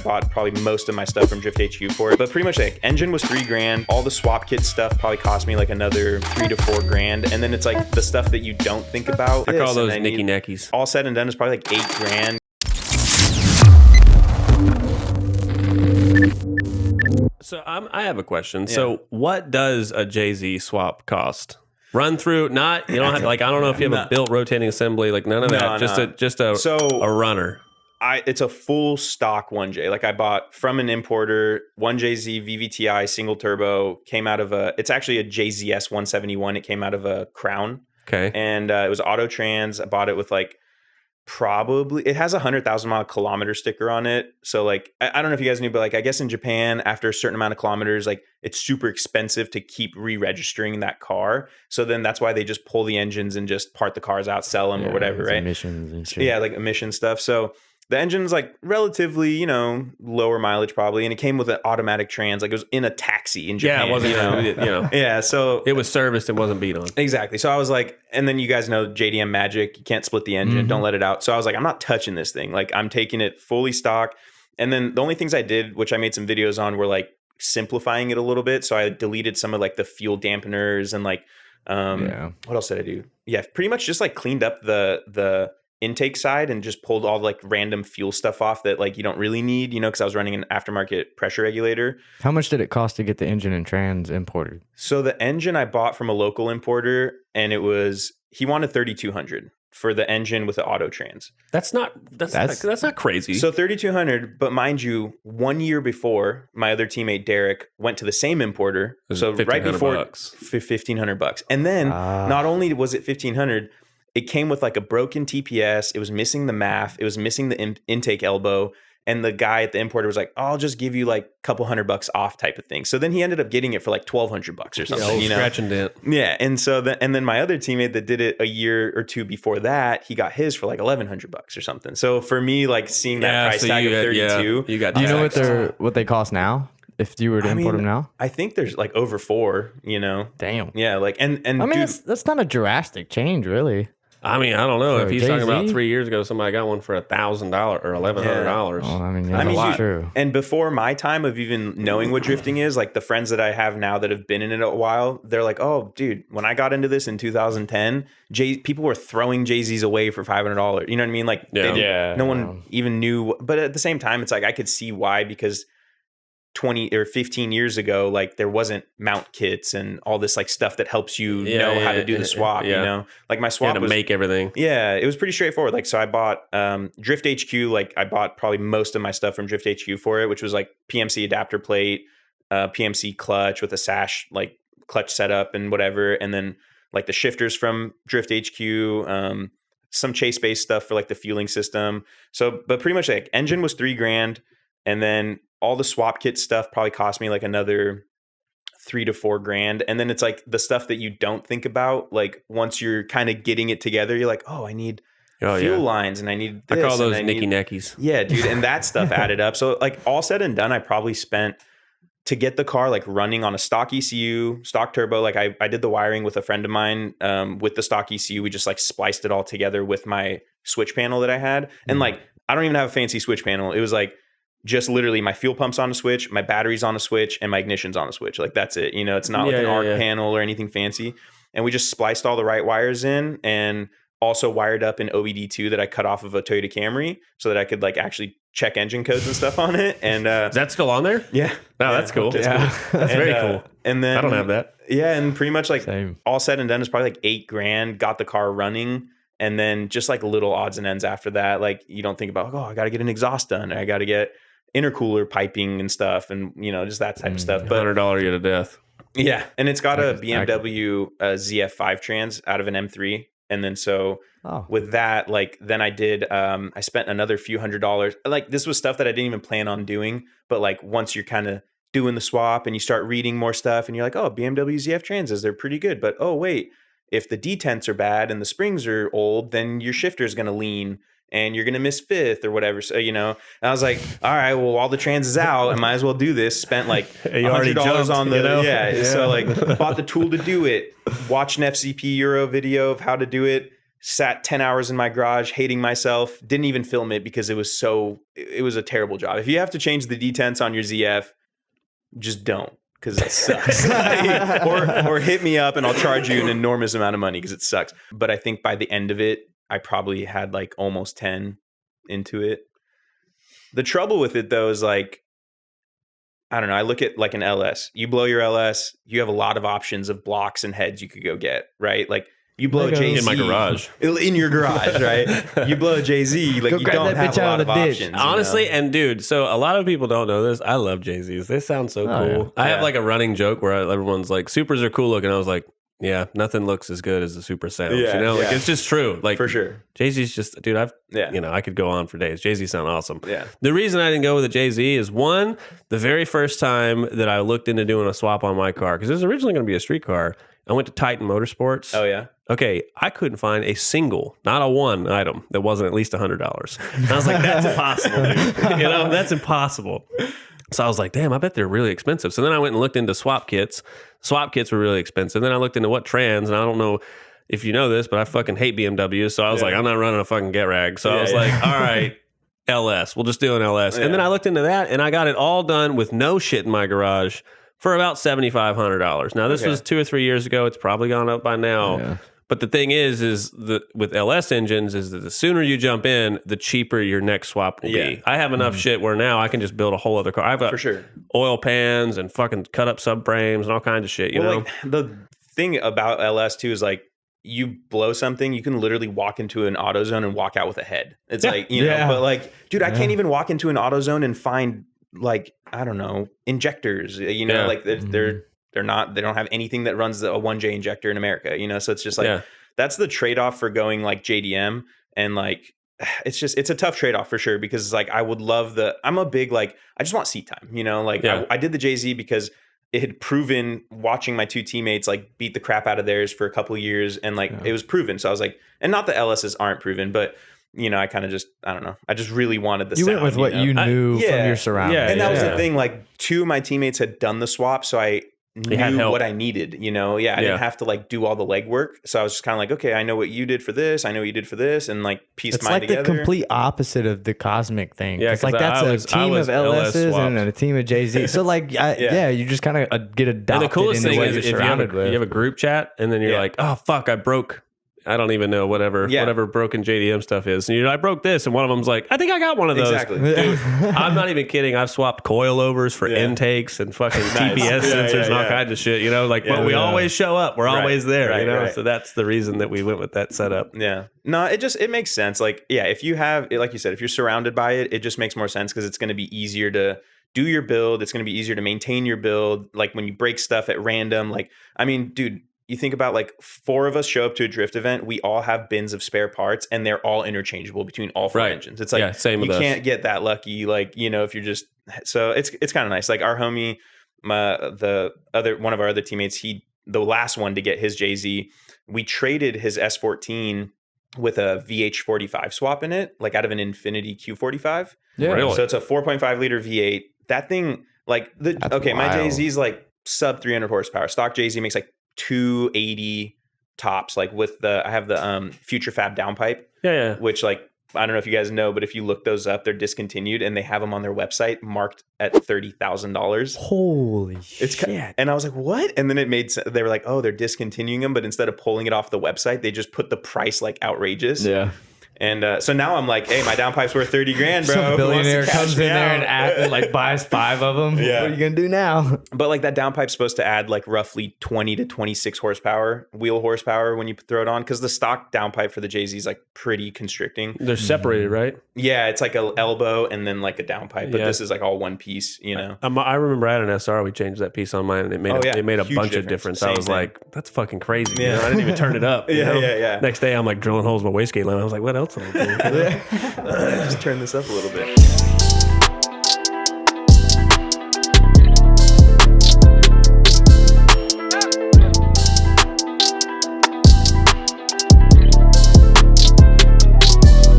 bought probably most of my stuff from Drift HQ for it. But pretty much like engine was $3,000. All the swap kit stuff probably cost me like another $3,000 to $4,000. And then it's like the stuff that you don't think about. I call those Nicky Neckies. All said and done is probably like $8,000. So I have a question. Yeah. So what does a Jay-Z swap cost? Run through, not, you don't have, like, I don't know if you have a built rotating assembly, like none of that. Just a runner. It's a full stock 1J. Like I bought from an importer, 1JZ VVTi single turbo, came out of it's actually a JZS 171. It came out of a Crown. Okay. And it was auto trans. I bought it with like, it has a 100,000 kilometer sticker on it. So like, I don't know if you guys knew, but like, I guess in Japan, after a certain amount of kilometers, like it's super expensive to keep re-registering that car. So then that's why they just pull the engines and just part the cars out, sell them or whatever, right? Emissions and shit. Yeah, like emission stuff. So the engine's like relatively, lower mileage probably, and it came with an automatic trans. Like it was in a taxi in Japan. Yeah, it wasn't, Yeah, so it was serviced. It wasn't beat on. Exactly. So I was like, and then you guys know JDM magic. You can't split the engine. Don't let it out. So I was like, I'm not touching this thing. Like I'm taking it fully stock. And then the only things I did, which I made some videos on, were like simplifying it a little bit. So I deleted some of like the fuel dampeners and like, what else did I do? Yeah, pretty much just like cleaned up the intake side and just pulled all like random fuel stuff off that like you don't really need, because I was running an aftermarket pressure regulator. How much did it cost to get the engine and trans imported? So the engine I bought from a local importer, and he wanted $3,200 for the engine with the auto trans. That's not crazy. So $3,200, but mind you, 1 year before, my other teammate Derek went to the same importer. So right before $1,500, and then not only was it $1,500. It came with like a broken TPS. It was missing the MAF. It was missing the intake elbow. And the guy at the importer was like, oh, I'll just give you like a couple $100 off type of thing. So then he ended up getting it for like $1,200 or something. Scratch and dent. Yeah. And so and then my other teammate that did it a year or two before that, he got his for like $1,100 or something. So for me, like seeing that price tag of 32, you got. Do you know what they cost now? If you were to import them now, I think there's like over $4,000. Damn. Yeah. Like and I mean, that's not a drastic change, really. I mean, I don't know if he's talking about 3 years ago. Somebody got one for $1,000 or $1,100. Well, I mean, that's a lot. True. And before my time of even knowing what drifting is, like the friends that I have now that have been in it a while, they're like, "Oh, dude, when I got into this in 2010, people were throwing Jay-Z's away for $500." You know what I mean? Like, no one even knew. But at the same time, it's like I could see why, because 20 or 15 years ago, like there wasn't mount kits and all this like stuff that helps you know how to do the swap, like my swap was make everything. Yeah, it was pretty straightforward. Like, so I bought Drift HQ, like I bought probably most of my stuff from Drift HQ for it, which was like PMC adapter plate, PMC clutch with a sash, like clutch setup and whatever. And then like the shifters from Drift HQ, some chase based stuff for like the fueling system. So, but pretty much like engine was $3,000. And then all the swap kit stuff probably cost me like another $3,000 to $4,000. And then it's like the stuff that you don't think about. Like once you're kind of getting it together, you're like, oh, I need fuel lines and I need this. I call those Nicky Neckies. Yeah, dude. And that stuff added up. So like all said and done, I probably spent to get the car like running on a stock ECU, stock turbo. Like I did the wiring with a friend of mine with the stock ECU. We just like spliced it all together with my switch panel that I had. And like, I don't even have a fancy switch panel. It was like, just literally my fuel pump's on a switch, my battery's on a switch, and my ignition's on a switch. Like that's it. It's not like an arc panel or anything fancy. And we just spliced all the right wires in and also wired up an OBD2 that I cut off of a Toyota Camry so that I could like actually check engine codes and stuff on it. And is that still on there? Yeah. Oh, that's cool. Cool. That's very cool. And then I don't have that. Yeah. And pretty much like all said and done is probably like $8,000, got the car running. And then just like little odds and ends after that. Like you don't think about, I got to get an exhaust done. Or I got to get intercooler piping and stuff, and just that type of stuff. But $100 you to death. Yeah, and it's got a BMW ZF5 trans out of an M3, and then with that, like then I did. I spent another few $100. Like this was stuff that I didn't even plan on doing, but like once you're kind of doing the swap and you start reading more stuff, and you're like, oh, BMW ZF transes, they're pretty good, but oh wait, if the detents are bad and the springs are old, then your shifter is going to lean. And you're going to miss fifth or whatever. So, and I was like, all right, well, while the trans is out, I might as well do this. Spent like $100 on the, So like bought the tool to do it, watched an FCP Euro video of how to do it, sat 10 hours in my garage, hating myself, didn't even film it because it was a terrible job. If you have to change the detents on your ZF, just don't, because it sucks. or hit me up and I'll charge you an enormous amount of money because it sucks. But I think by the end of it, I probably had like almost 10 into it. The trouble with it though is like, I don't know. I look at like an LS. You blow your LS, you have a lot of options of blocks and heads you could go get, right? Like you blow a JZ in my garage, in your garage, right? You blow a JZ, like you don't have a lot of options. Honestly, you know? And dude, so a lot of people don't know this. I love JZs. They sound so cool. Yeah. I have like a running joke where everyone's like, supers are cool looking. I was like, yeah, nothing looks as good as the super sounds. You know, like it's just true. Like for sure. JZ's just, dude, you know, I could go on for days. JZ sound awesome. Yeah. The reason I didn't go with a JZ is one, the very first time that I looked into doing a swap on my car, because it was originally going to be a street car, I went to Titan Motorsports. Oh, yeah? Okay, I couldn't find a single, not a one item that wasn't at least $100. And I was like, that's impossible, dude. You know, that's impossible. So I was like, damn, I bet they're really expensive. So then I went and looked into swap kits. Swap kits were really expensive. Then I looked into what trans, and I don't know if you know this, but I fucking hate BMWs. So I was like, I'm not running a fucking get rag. So I was like, all right, LS. We'll just do an LS. And then I looked into that, and I got it all done with no shit in my garage for about $7,500. Now, this was 2 or 3 years ago. It's probably gone up by now. Yeah. But the thing is that with LS engines is that the sooner you jump in, the cheaper your next swap will be. I have enough shit where now I can just build a whole other car. I've got oil pans and fucking cut up subframes and all kinds of shit, you know? Like, the thing about LS too is like, you blow something, you can literally walk into an AutoZone and walk out with a head. It's like, you know, but like, dude, I can't even walk into an AutoZone and find like, I don't know, injectors, you know, like they don't have anything that runs a 1J injector in America, you know? So it's just like, that's the trade-off for going like JDM. And like, it's a tough trade-off for sure, because like, I would love I'm a big, like, I just want seat time, you know? Like I did the JZ because it had proven, watching my two teammates like beat the crap out of theirs for a couple of years. And like, it was proven. So I was like, and not the LSs aren't proven, but you know, I kind of just, I don't know. I just really wanted the sound. You went with what you knew from your surroundings. Yeah, and that was the thing. Like 2 of my teammates had done the swap, so I knew what I needed, you know? I didn't have to like do all the legwork. So I was just kind of like, okay, I know what you did for this. I know what you did for this. And like pieced mine together. It's like the complete opposite of the Cosmic thing. Yeah, it's like that's a team of LSs and a team of JZ. So like, you just kind of get adopted. And the coolest thing is if you have a group chat and then you're like, oh, fuck, I don't even know whatever broken JDM stuff is. And I broke this, and one of them's like, I think I got one of those. Exactly. Dude, I'm not even kidding. I've swapped coilovers for intakes and fucking TPS sensors and all kinds of shit. You know, like, but we always show up. We're always there. You know, so that's the reason that we went with that setup. Yeah. No, it makes sense. Like, if you have, like you said, if you're surrounded by it, it just makes more sense because it's going to be easier to do your build. It's going to be easier to maintain your build. Like when you break stuff at random, like, I mean, dude. You think about like 4 of us show up to a drift event. We all have bins of spare parts and they're all interchangeable between all 4 engines. It's like, same with you can't get that lucky. Like, you know, if you're just, so it's kind of nice. Like our homie, one of our other teammates, the last one to get his JZ, we traded his S13 with a VH45 swap in it, like out of an Infinity Q45. Yeah. Really? So it's a 4.5 liter V8. That thing, like my JZ's like sub 300 horsepower. Stock JZ makes like 280 tops, like with I have the Future Fab downpipe, which like I don't know if you guys know, but if you look those up, they're discontinued and they have them on their website marked at $30,000. Holy shit! And I was like, what? And then it made sense. They were like, oh, they're discontinuing them, but instead of pulling it off the website, they just put the price like outrageous. Yeah. And so now I'm like, hey, my downpipe's worth $30,000, bro. Some billionaire comes in there and like buys 5 of them. Yeah. What are you gonna do now? But like that downpipe's supposed to add like roughly 20 to 26 horsepower, wheel horsepower when you throw it on, because the stock downpipe for the JZ is like pretty constricting. They're separated, right? Yeah, it's like an elbow and then like a downpipe, but this is like all one piece, you know. I remember I had an SR. We changed that piece on mine, and it made a bunch of difference. I was like, that's fucking crazy. Yeah. You know? I didn't even turn it up. Yeah. Next day, I'm like drilling holes in my wastegate line. I was like, what else am I doing? Just turn this up a little bit.